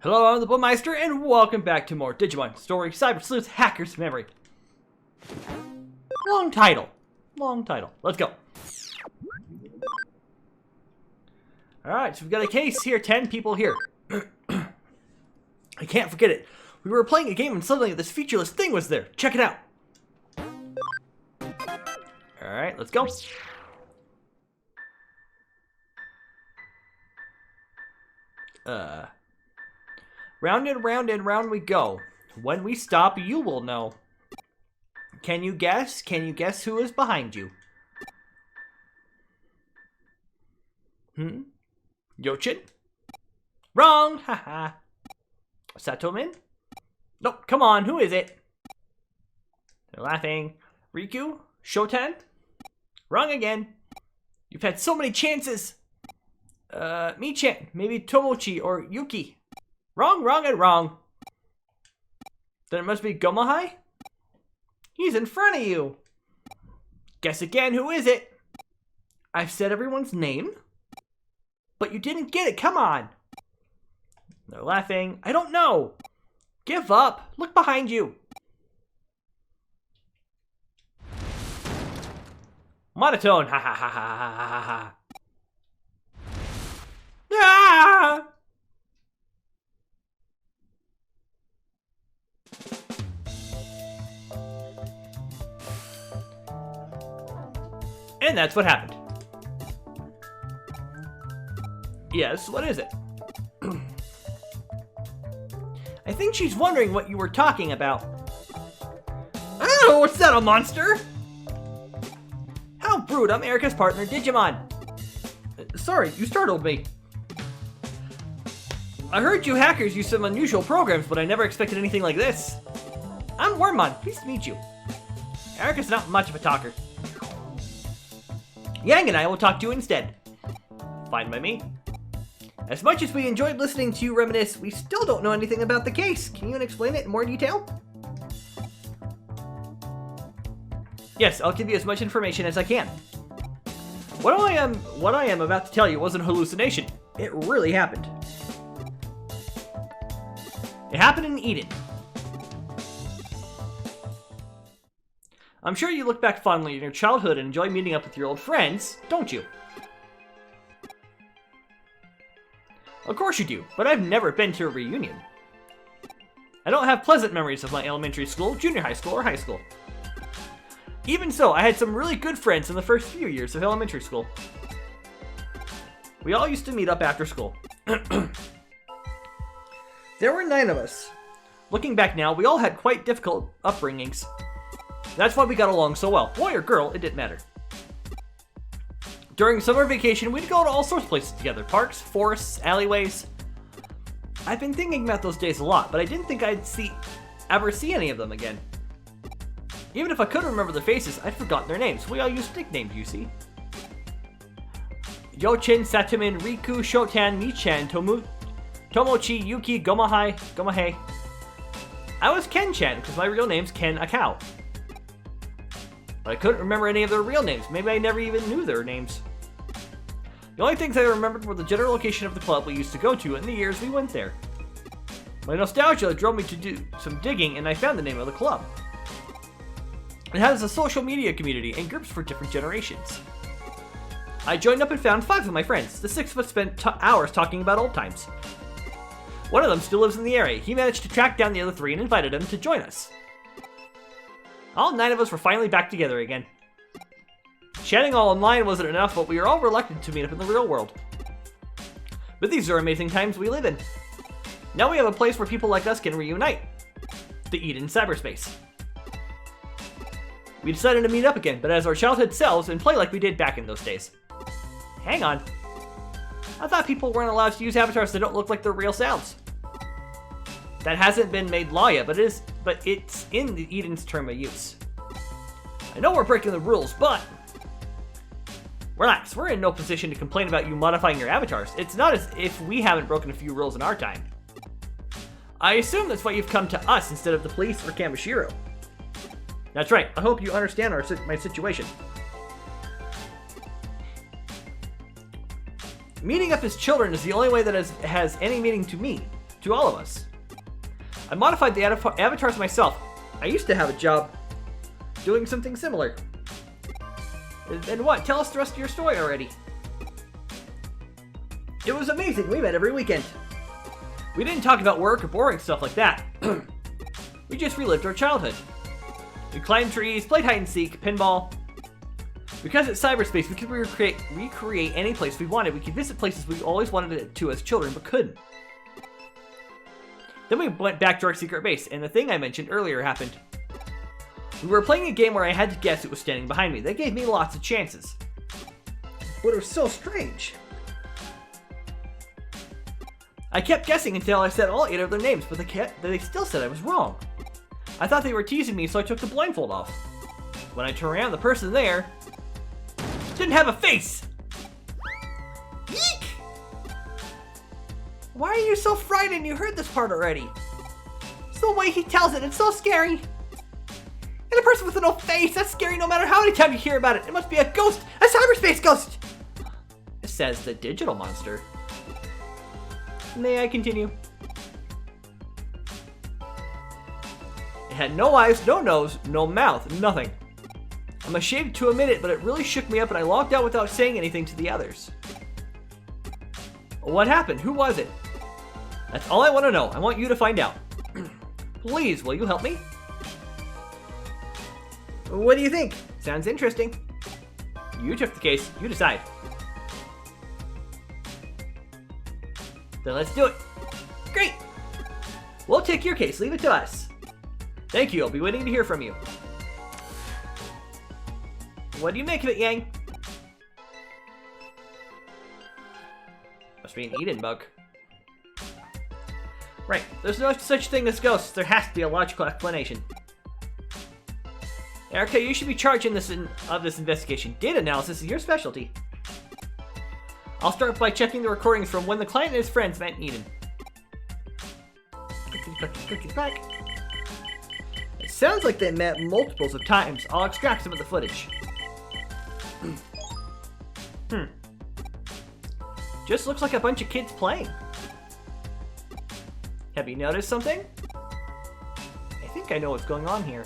Hello, I'm the Bookmeister, and welcome back to more Digimon Story Cyber Sleuth Hacker's Memory. Long title. Let's go. Alright, so we've got a case here, 10 people here. I can't forget it. We were playing a game and suddenly this featureless thing was there. Check it out. Alright, let's go. Round and round we go. When we stop, you will know. Can you guess? Can you guess who is behind you? Yochin? Wrong! Haha. Satomin? Nope, come on, who is it? They're laughing. Riku? Shoten? Wrong again. You've had so many chances. Michan, maybe Tomochi or Yuki. Wrong, wrong, and wrong. Then it must be Gomahai? He's in front of you. Guess again, who is it? I've said everyone's name. But you didn't get it, come on. They're laughing. I don't know. Give up. Look behind you. Monotone. Ha ha ha ha ha ha ha. Ah! And that's what happened. Yes, what is it? I think she's wondering what you were talking about. Oh, what's that, a monster? How rude, I'm Erica's partner, Digimon. Sorry, you startled me. I heard you hackers use some unusual programs, but I never expected anything like this. I'm Wormmon, pleased to meet you. Erica's not much of a talker. Yang and I will talk to you instead. Fine by me. As much as we enjoyed listening to you reminisce, we still don't know anything about the case. Can you explain it in more detail? Yes, I'll give you as much information as I can. What I am about to tell you wasn't a hallucination. It really happened. It happened in Eden. I'm sure you look back fondly in your childhood and enjoy meeting up with your old friends, don't you? Of course you do, but I've never been to a reunion. I don't have pleasant memories of my elementary school, junior high school, or high school. Even so, I had some really good friends in the first few years of elementary school. We all used to meet up after school. There were 9 of us. Looking back now, we all had quite difficult upbringings. That's why we got along so well. Boy or girl, it didn't matter. During summer vacation, we'd go to all sorts of places together. Parks, forests, alleyways. I've been thinking about those days a lot, but I didn't think I'd ever see any of them again. Even if I couldn't remember their faces, I'd forgotten their names. We all used nicknames, you see. Yochin, Satomin, Riku, Shoten, Michan, Tomochi, Yuki, Gomahai. I was Ken-chan, because my real name's Ken Akao. But I couldn't remember any of their real names. Maybe I never even knew their names. The only things I remembered were the general location of the club we used to go to and the years we went there. My nostalgia drove me to do some digging, and I found the name of the club. It has a social media community and groups for different generations. I joined up and found 5 of my friends. The 6 of us spent hours talking about old times. One of them still lives in the area. He managed to track down the other 3 and invited them to join us. All 9 of us were finally back together again. Chatting all online wasn't enough, but we were all reluctant to meet up in the real world. But these are amazing times we live in. Now we have a place where people like us can reunite. The Eden cyberspace. We decided to meet up again, but as our childhood selves and play like we did back in those days. Hang on. I thought people weren't allowed to use avatars that don't look like their real selves. That hasn't been made law yet, but it's in the Eden's term of use. I know we're breaking the rules, but relax, we're in no position to complain about you modifying your avatars. It's not as if we haven't broken a few rules in our time. I assume that's why you've come to us instead of the police or Kamishiro. That's right, I hope you understand my situation. Meeting up as children is the only way that has any meaning to me. to all of us. I modified the avatars myself. I used to have a job doing something similar. And what? Tell us the rest of your story already. It was amazing. We met every weekend. We didn't talk about work or boring stuff like that. We just relived our childhood. We climbed trees, played hide and seek, pinball. Because it's cyberspace, we could recreate any place we wanted. We could visit places we always wanted to as children, but couldn't. Then we went back to our secret base, and the thing I mentioned earlier happened. We were playing a game where I had to guess who was standing behind me. They gave me lots of chances. But it was so strange. I kept guessing until I said all 8 of their names, but they still said I was wrong. I thought they were teasing me, so I took the blindfold off. When I turned around, the person there didn't have a face! Eek! Why are you so frightened? You heard this part already. It's the way he tells it, it's so scary. And a person with no face, that's scary no matter how many times you hear about it. It must be a ghost, a cyberspace ghost! It says the digital monster. May I continue? It had no eyes, no nose, no mouth, nothing. I'm ashamed to admit it, but it really shook me up and I logged out without saying anything to the others. What happened? Who was it? That's all I want to know. I want you to find out. Please, will you help me? What do you think? Sounds interesting. You took the case. You decide. Then let's do it. Great! We'll take your case. Leave it to us. Thank you. I'll be waiting to hear from you. What do you make of it, Yang? Must be an Eden bug. Right. There's no such thing as ghosts. There has to be a logical explanation. Erica, you should be charged in this investigation. Data analysis is your specialty. I'll start by checking the recordings from when the client and his friends met in Eden. It sounds like they met multiples of times. I'll extract some of the footage. Just looks like a bunch of kids playing. Have you noticed something? I think I know what's going on here.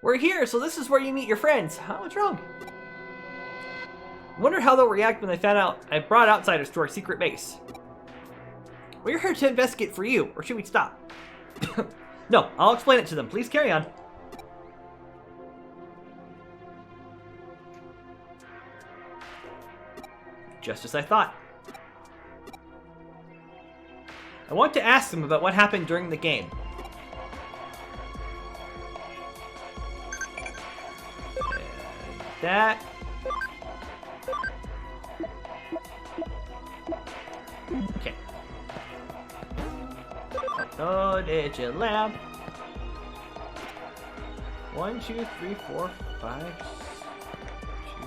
We're here, so this is where you meet your friends. Huh? What's wrong? Wonder how they'll react when they found out I brought outsiders to our secret base. We're here to investigate for you, or should we stop? No, I'll explain it to them. Please carry on. Just as I thought. I want to ask them about what happened during the game. That. Okay. Oh, did you lab? 1, 2, 3, 4, 5, 2.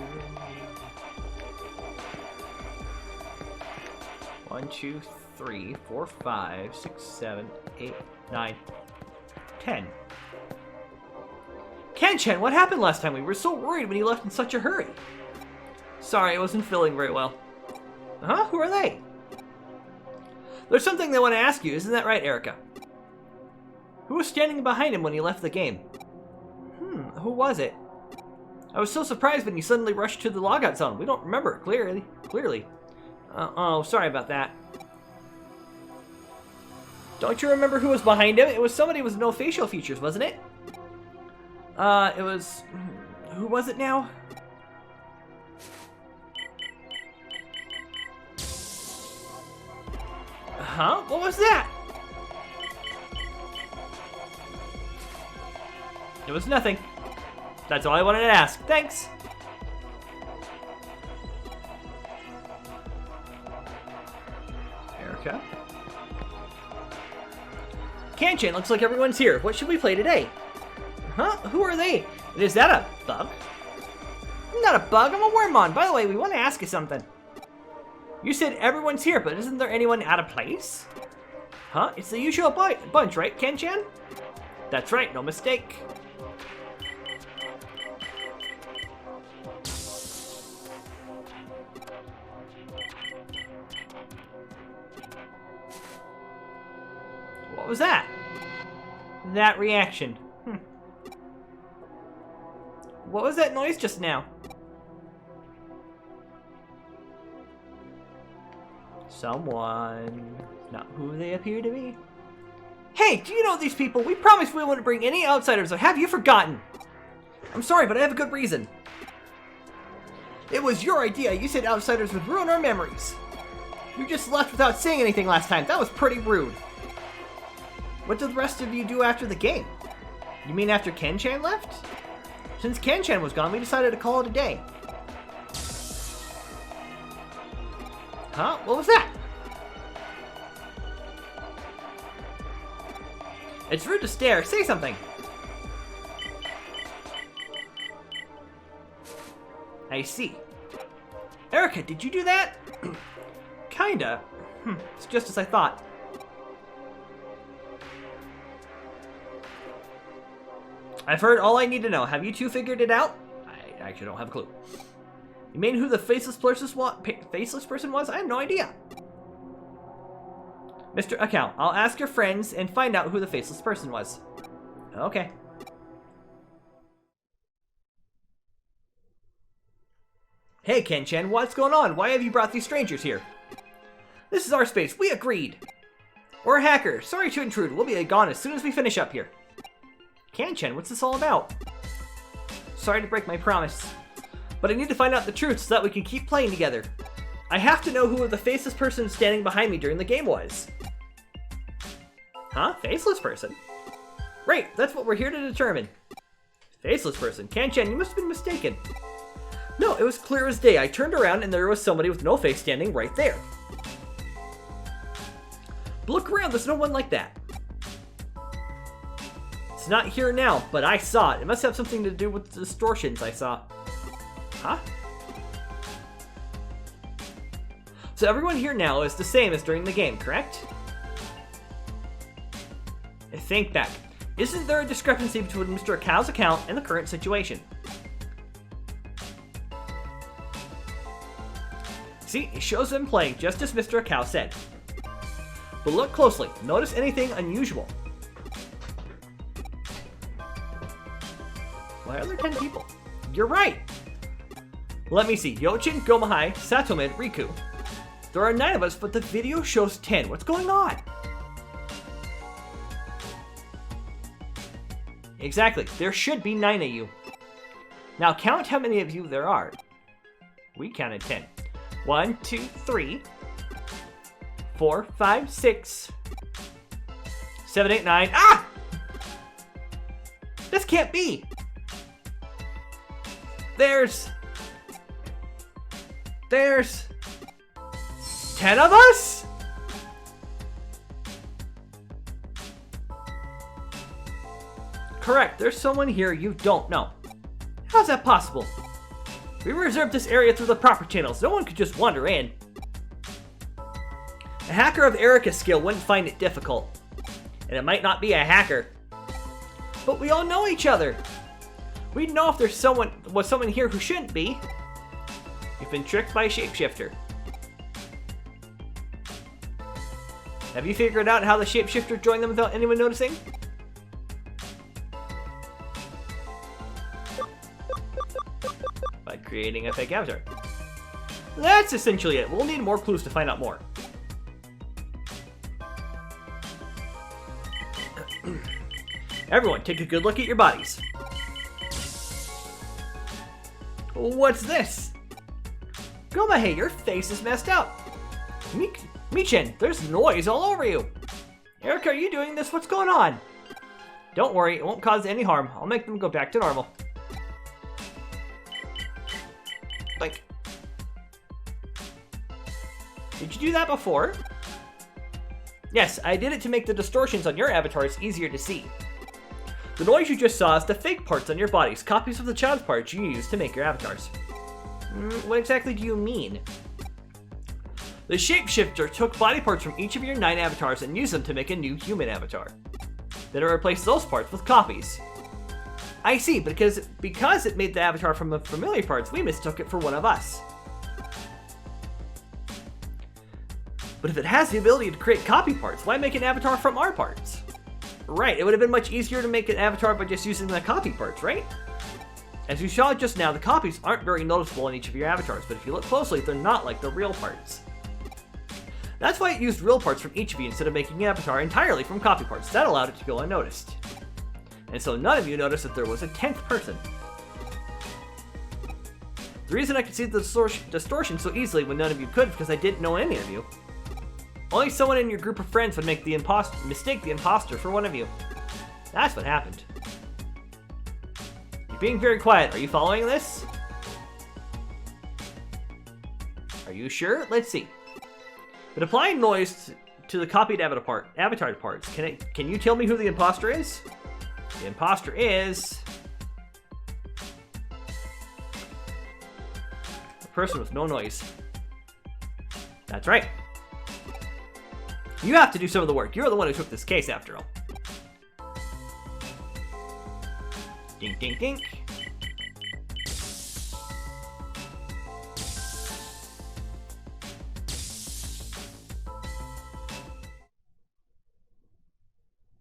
1, 2, 3, 4, 5, 6, 7, 8, 9, 10. Ken-chan, what happened last time? We were so worried when you left in such a hurry. Sorry, I wasn't feeling very well. Huh? Who are they? There's something they want to ask you, isn't that right, Erica? Who was standing behind him when he left the game? Who was it? I was so surprised when you suddenly rushed to the logout zone. We don't remember it clearly. Oh, sorry about that. Don't you remember who was behind him? It was somebody with no facial features, wasn't it? It was... Who was it now? Huh? What was that? It was nothing. That's all I wanted to ask. Thanks. Erica? Ken-chan, looks like everyone's here. What should we play today? Huh? Who are they? And is that a bug? I'm not a bug, I'm a wormmon. By the way, we want to ask you something. You said everyone's here, but isn't there anyone out of place? Huh? It's the usual bunch, right, Ken-chan? That's right, no mistake. What was that? That reaction. What was that noise just now? Someone. Not who they appear to be. Hey, do you know these people? We promised we wouldn't bring any outsiders, or have you forgotten? I'm sorry, but I have a good reason. It was your idea. You said outsiders would ruin our memories. You just left without saying anything last time. That was pretty rude. What did the rest of you do after the game? You mean after Ken-chan left? Since Ken-chan was gone, we decided to call it a day. Huh? What was that? It's rude to stare. Say something. I see. Erica, did you do that? Kinda. It's just as I thought. I've heard all I need to know. Have you two figured it out? I actually don't have a clue. You mean who the faceless person was? I have no idea. Mr. Account, I'll ask your friends and find out who the faceless person was. Okay. Hey, Ken-chan, what's going on? Why have you brought these strangers here? This is our space. We agreed. We're a hacker. Sorry to intrude. We'll be gone as soon as we finish up here. Ken-chan, what's this all about? Sorry to break my promise, but I need to find out the truth so that we can keep playing together. I have to know who the faceless person standing behind me during the game was. Huh? Faceless person? Right, that's what we're here to determine. Faceless person? Ken-chan, you must have been mistaken. No, it was clear as day. I turned around and there was somebody with no face standing right there. But look around, there's no one like that. It's not here now, but I saw it. It must have something to do with the distortions I saw. Huh? So everyone here now is the same as during the game, correct? Think back. Isn't there a discrepancy between Mr. Akao's account and the current situation? See, it shows them playing just as Mr. Akao said. But look closely. Notice anything unusual. Why are there 10 people? You're right! Let me see. Yochin, Gomahai, Satomi, Riku. There are 9 of us, but the video shows 10. What's going on? Exactly. There should be 9 of you. Now count how many of you there are. We counted 10. 1, 2, 3, 4, 5, 6, 7, 8, 9. Ah! This can't be. There's 10 of us? Correct, there's someone here you don't know. How's that possible? We reserved this area through the proper channels. No one could just wander in. A hacker of Erica's skill wouldn't find it difficult. And it might not be a hacker. But we all know each other. We'd know if there's someone here who shouldn't be. You've been tricked by a shapeshifter. Have you figured out how the shapeshifter joined them without anyone noticing? By creating a fake avatar. That's essentially it. We'll need more clues to find out more. Everyone, take a good look at your bodies. What's this? Gomahei, your face is messed up. Michin, there's noise all over you. Erica, are you doing this? What's going on? Don't worry, it won't cause any harm. I'll make them go back to normal. Like, did you do that before? Yes, I did it to make the distortions on your avatars easier to see. The noise you just saw is the fake parts on your bodies, copies of the child's parts you used to make your avatars. What exactly do you mean? The shapeshifter took body parts from each of your 9 avatars and used them to make a new human avatar. Then it replaced those parts with copies. I see, because it made the avatar from the familiar parts, we mistook it for one of us. But if it has the ability to create copy parts, why make an avatar from our parts? Right, it would have been much easier to make an avatar by just using the copy parts, right? As you saw just now, the copies aren't very noticeable in each of your avatars, but if you look closely, they're not like the real parts. That's why it used real parts from each of you instead of making an avatar entirely from copy parts. That allowed it to go unnoticed. And so none of you noticed that there was a 10th person. The reason I could see the distortion so easily when none of you could is because I didn't know any of you. Only someone in your group of friends would make the mistake the imposter for one of you. That's what happened. You're being very quiet. Are you following this? Are you sure? Let's see. But applying noise to the copied avatar parts, can you tell me who the imposter is? The imposter is the person with no noise. That's right. You have to do some of the work. You're the one who took this case after all. Dink, dink, dink.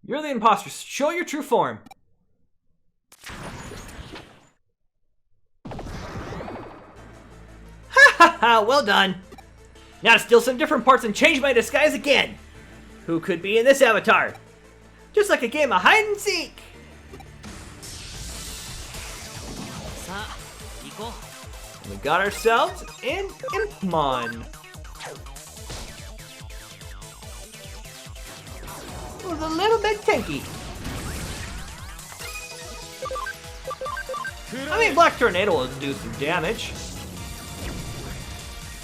You're the imposter. Show your true form. Ha ha ha! Well done. Now to steal some different parts and change my disguise again. Who could be in this avatar? Just like a game of hide and seek. We got ourselves an Impmon. It was a little bit tanky. I mean, Black Tornado will do some damage.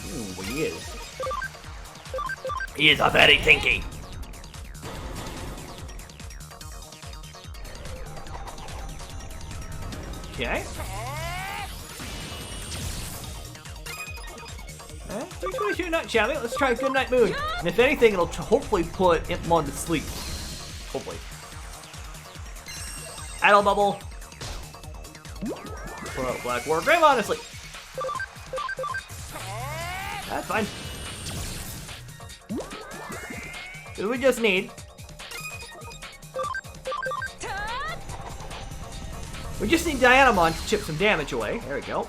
Ooh, he is. He is a very tanky. Okay. You're not shabby. Let's try Good Night Moon. And if anything, it'll hopefully put Impmon to sleep. Hopefully. Idle Bubble. Put out Black War Greymon to sleep. That's fine. So we just need... We just need Dianamon to chip some damage away. There we go.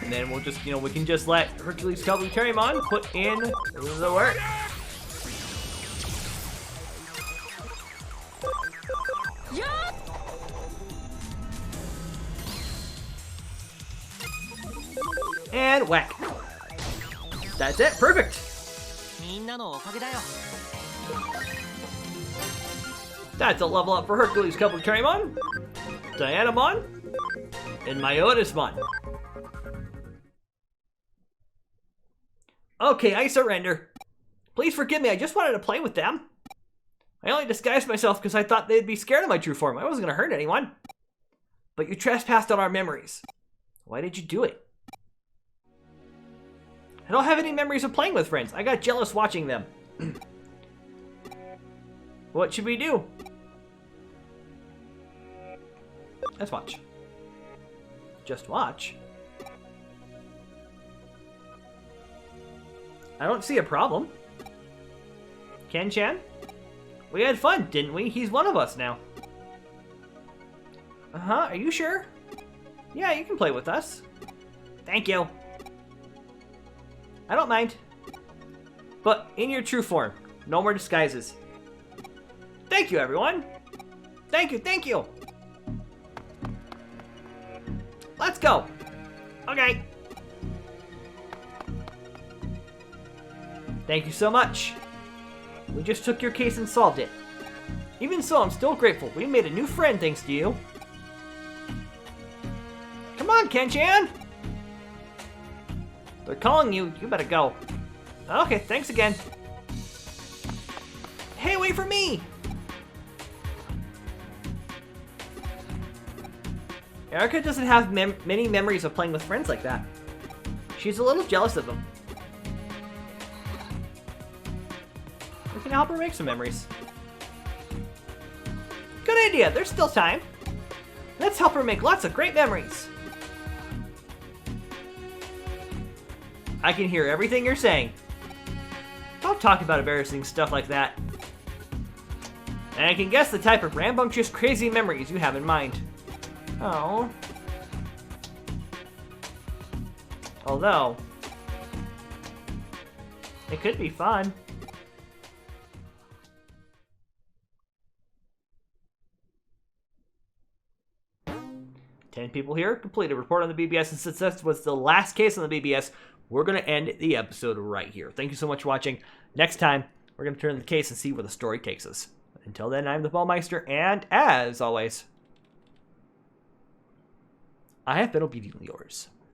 And then we'll just, we can just let Hercules Kabuterimon put in the work. And whack. That's it. Perfect. That's a level up for Hercules Kabuterimon, Dianamon, and Myotismon. Okay, I surrender. Please forgive me, I just wanted to play with them. I only disguised myself because I thought they'd be scared of my true form. I wasn't going to hurt anyone. But you trespassed on our memories. Why did you do it? I don't have any memories of playing with friends. I got jealous watching them. What should we do? Let's watch. Just watch? I don't see a problem. Ken-chan? We had fun, didn't we? He's one of us now. Uh-huh, are you sure? Yeah, you can play with us. Thank you. I don't mind. But in your true form. No more disguises. Thank you, everyone. Thank you, thank you. Let's go. Okay. Thank you so much. We just took your case and solved it. Even so, I'm still grateful. We made a new friend thanks to you. Come on, Ken-chan. They're calling you. You better go. Okay, thanks again. Hey, wait for me! Erica doesn't have many memories of playing with friends like that. She's a little jealous of them. We can help her make some memories. Good idea, there's still time. Let's help her make lots of great memories. I can hear everything you're saying. Don't talk about embarrassing stuff like that. And I can guess the type of rambunctious, crazy memories you have in mind. Oh. Although, it could be fun. Ten people here. Completed report on the BBS, and since this was the last case on the BBS, we're going to end the episode right here. Thank you so much for watching. Next time, we're going to turn the case and see where the story takes us. Until then, I'm the Ballmeister, and as always, I have been obediently yours.